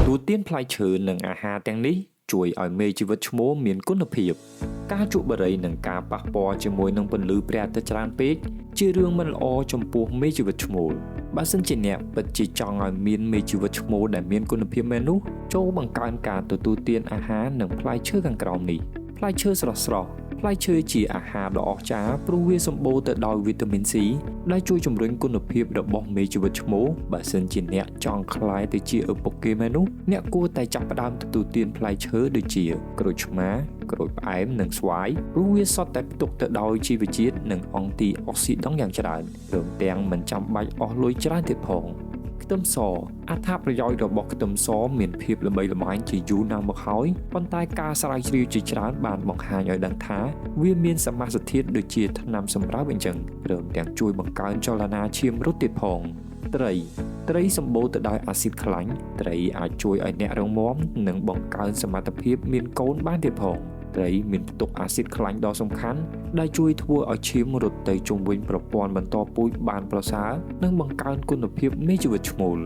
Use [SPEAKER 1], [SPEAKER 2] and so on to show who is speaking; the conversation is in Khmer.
[SPEAKER 1] ទូទានផ្លែឈើនិងអាហារទាំងនេះជួយឲ្យមេជីវិតឈ្មោលមានគុណភាពការជក់បារីនិងការប៉ះពាល់ជាមួយនឹងពន្លឺព្រះអាទិត្យច្រើនពេកជារឿងមិនល្អចំពោះមេជីវិតឈ្មោលបើសិនជាអ្នកពិតជាចង់ឲ្យមានមេជីវិតឈ្មោលដែលមានគុណភាពមែននោះចូលបង្កើនការទទួលទានអាហារនិងផ្លែឈើខាងក្រោមនេះផ្លែឈើស្រស់ៗផ្លែឈើជាអាហារដ៏អស្ចារ្យព្រោះវាសម្បូរទៅដោយវីតាមីន C ដែលជួយជំរុញគុណភាពរបស់មេជីវិតឈ្មោលបើសិនជាអ្នកចង់ក្លាយទៅជាឪពុកគេមែននោះអ្នកគួរតែចាប់ផ្ដើមទទួលទានផ្លែឈើដូចជាក្រូចឆ្មាក្រូចផ្អែមនិងស្វាយព្រោះវាសុទ្ធតែផ្ទុកទៅដោយជីវជាតិនិងអង់ទីអុកស៊ីដង់យ៉ាងច្រើនព្រមទាំងមិនចាំបាច់អស់លុយច្រើនទៀតផងខ្ទឹមសអត្ថប្រយោជន៍របស់ខ្ទឹមសមានភាពល្បីល្បាញជាយូរណាស់មកហើយប៉ុន្តែការស្រាវជ្រាវជាច្រើនបានបង្ហាញឲ្យដឹងថាវាមានសមាសធាតុដូចជាថ្នាំសម្រាប់អញ្ចឹងព្រមទាំងជួយបង្កើនចលនាឈាមរត់ទៀតផងត្រីសម្បូរទៅដោយអាស៊ីតខ្លាញ់ត្រីអាចជួយឲ្យអ្នករឹងមាំនិងបង្កើនសមត្ថភាពមានកូនបានទៀតផងត្រីមានផ្ទុកអាស៊ីតខ្លាញ់ដ៏សំខាន់ដែលជួយធ្វើឲ្យឈាមរត់ទៅជុំវិញប្រព័ន្ធបន្តពូជបានប្រសើរនិងបង្កើនគុណភាពនៃជីវិតឈ្មោល